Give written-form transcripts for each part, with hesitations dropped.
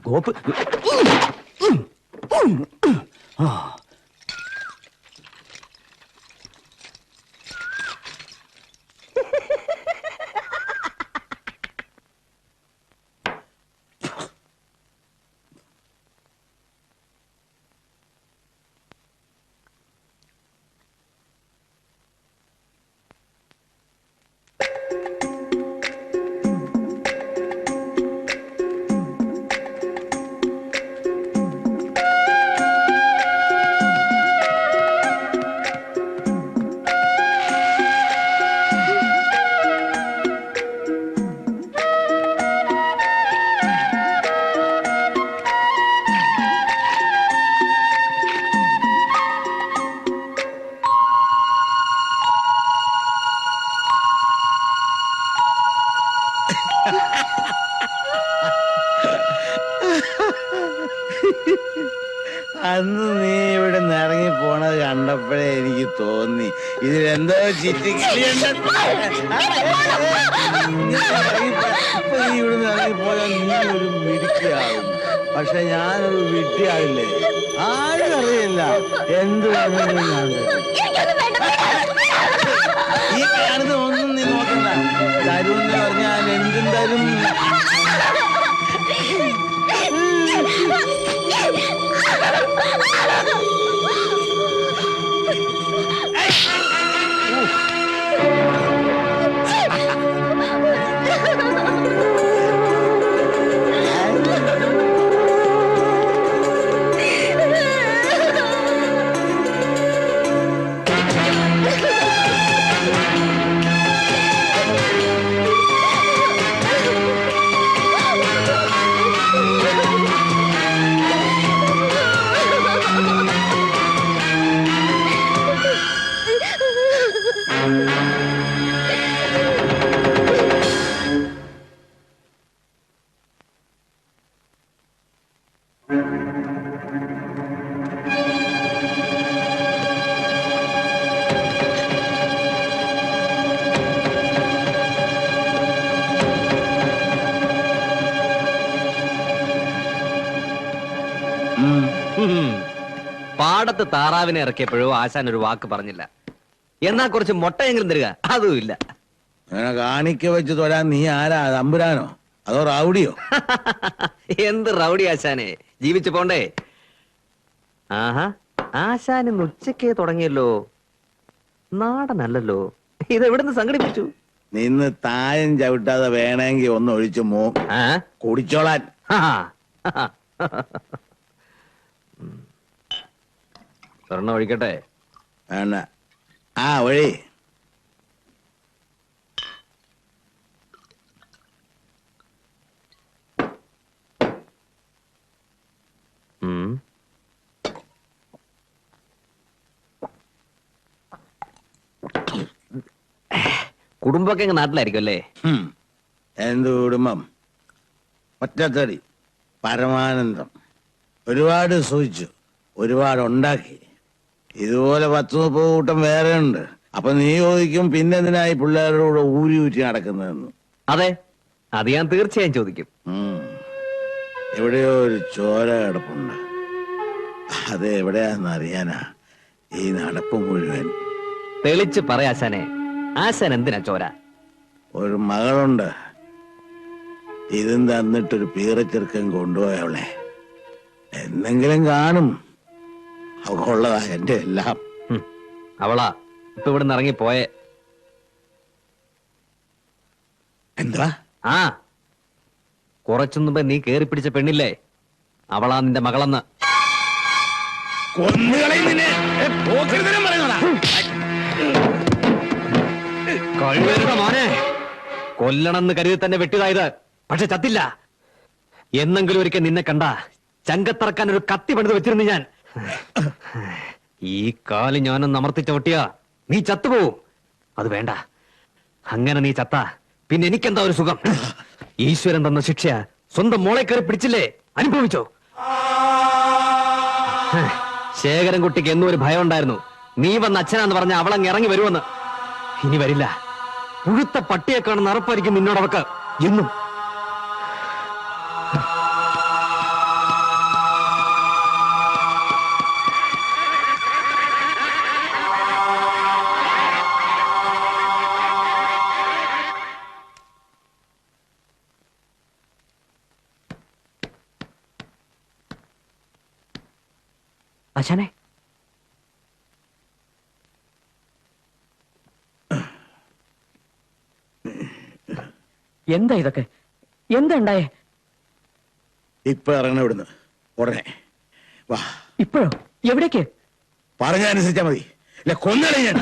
കോപ്പ് അന്ന് നീ ഇവിടെ നിന്ന് ഇറങ്ങി പോണത് കണ്ടപ്പോഴേ എനിക്ക് തോന്നി ഇതിലെന്തോ ചിറ്റിക്കിളിയുണ്ട്. നീ ഇവിടുന്ന് ഇറങ്ങിപ്പോയാൽ നീ ഒരു മിടുക്കിയാകും, പക്ഷെ ഞാനൊരു വിട്ടിയാവില്ലേ? ആരും അറിയില്ല എന്ത് വേണമെങ്കിലും ഞാൻ ഈ കാണുന്ന ഒന്നും നീ നോക്കണ്ട. തരുമെന്ന് പറഞ്ഞാൽ എന്തും തരും. പാടത്ത് താറാവിനെ ഇറക്കിയപ്പോഴോ ആശാൻ ഒരു വാക്ക് പറഞ്ഞില്ല. എന്നാ കുറച്ച് മുട്ടയെങ്കിലും തരിക, അതുമില്ല. കാണിക്ക വെച്ച് തൊഴാൻ നീ ആരാ? തമ്പുരാനോ അതോ റൗഡിയോ? എന്ത് റൗഡി ആശാനെ, ജീവിച്ചു പോണ്ടേ. ആഹാ, ആശാൻ ഇന്ന് ഉച്ചക്കേ തുടങ്ങിയല്ലോ. നാടനല്ലല്ലോ, ഇതെവിടുന്ന് സംഘടിപ്പിച്ചു? നിന്ന് തായം ചവിട്ടാതെ വേണമെങ്കിൽ ഒന്ന് ഒഴിച്ചു കുടിച്ചോളാൻ. സ്വർണ്ണം ഒഴിക്കട്ടെ? വേണ്ട. ഒഴി. കുടുംബമൊക്കെ നാട്ടിലായിരിക്കും അല്ലേ? എന്ത് കുടുംബം? ഒറ്റത്തടി പരമാനന്ദം. ഒരുപാട് സൂചിച്ചു, ഒരുപാട് ഉണ്ടാക്കി. ഇതുപോലെ 10-30 കൂട്ടം വേറെ ഉണ്ട്. അപ്പൊ നീ ചോദിക്കും പിന്നെന്തിനായി പിള്ളേരുടെ കൂടെ ഊരി ഊറ്റി നടക്കുന്നതെന്ന്. അതെ, അത് ഞാൻ തീർച്ചയായും ചോദിക്കും. എവിടെയോ ഒരു ചോര കിടപ്പുണ്ട്. അത് എവിടെയാന്ന് അറിയാനാ ഈ നടപ്പ് മുഴുവൻ. തെളിച്ച് പറയാശാനെ, ആശാൻ എന്തിനാ ചോര? ഒരു മകളുണ്ട്. ഇതും തന്നിട്ടൊരു പീറച്ചെറുക്കൻ കൊണ്ടുപോയവളെ. എന്തെങ്കിലും കാണും. അവളുള്ളതാ എന്റെ എല്ലാം. അവളാ ഇപ്പൊ ഇവിടുന്ന് ഇറങ്ങി പോയെ. എന്താ? കുറച്ചു മുമ്പേ നീ കേറി പിടിച്ച പെണ്ണില്ലേ, അവളാ നിന്റെ മകളെന്ന്. മോനെ, കൊല്ലണമെന്ന് കരുതി തന്നെ വെട്ടിയതായത്. പക്ഷെ ചത്തില്ല. എന്നെങ്കിലും ഒരിക്കൽ നിന്നെ കണ്ട ചങ്കത്തറക്കാൻ ഒരു കത്തി പണിത് വെച്ചിരുന്നു ഞാൻ. ഈ കാല് ഞാനൊന്ന് അമർത്തി ചവിട്ടിയാ നീ ചത്തുപോവും. അത് വേണ്ട. അങ്ങനെ നീ ചത്ത പിന്നെ എനിക്കെന്താ ഒരു സുഖം? ഈശ്വരൻ തന്ന ശിക്ഷ സ്വന്തം മോളെ കയറി പിടിച്ചില്ലേ, അനുഭവിച്ചോ? ശേഖരൻകുട്ടിക്ക് എന്നും ഒരു ഭയം ഉണ്ടായിരുന്നു, നീ വന്ന അച്ഛനാന്ന് പറഞ്ഞ അവളങ്ങ് ഇറങ്ങി വരുമെന്ന്. ഇനി വരില്ല. പുഴുത്ത പട്ടിയെ കാണുന്ന അറപ്പായിരിക്കും നിന്നോടവക്ക് എന്നും. അച്ഛനെ, എന്താ ഇതൊക്കെ? എന്താ ഉണ്ടായേ? ഇപ്പൊ ഇറങ്ങണ ഇവിടുന്ന് ഉടനെ വാ. ഇപ്പോഴോ? എവിടേക്ക്? പറഞ്ഞ അനുസരിച്ചാ മതി, ഇല്ല കൊന്നളെ ഞാൻ.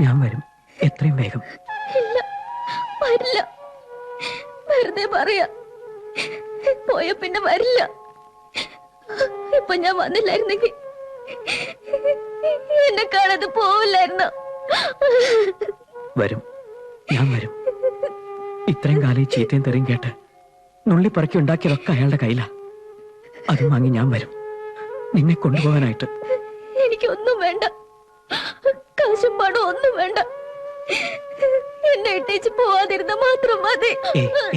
ഞാൻ വരും എത്രയും വേഗം. ഇല്ല, വരില്ല. വെറുതെ പറയാ. പോയ പിന്നെ വരില്ല. ഇപ്പൊ ഞാൻ വന്നില്ലായിരുന്നെങ്കിൽ എന്നെ കാണാതെ പോവില്ലായിരുന്നു. വരും, ഞാൻ വരും. ഇത്രയും കാലം ഈ ചീത്തയും തെറിയും കേട്ട് നുള്ളിപ്പറക്കി ഉണ്ടാക്കിയതൊക്കെ അയാളുടെ കയ്യിലാ. അതും വാങ്ങി ഞാൻ വരും നിന്നെ കൊണ്ടുപോകാനായിട്ട്. എനിക്കൊന്നും വേണ്ട, കാശും പണം ഒന്നും വേണ്ട. എന്നെ ഇട്ടേച്ച് പോവാതിരുന്ന മാത്രം മതി.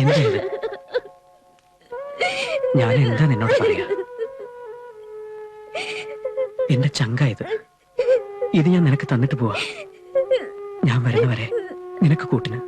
എന്താ ഇത്? ഞാൻ എന്താ നിന്നോട് പറയാ? എന്റെ ചങ്കായത്. ഇത് ഞാൻ നിനക്ക് തന്നിട്ട് പോവാ. ഞാൻ വരുന്നവരെ നിനക്ക് കൂട്ടിന്.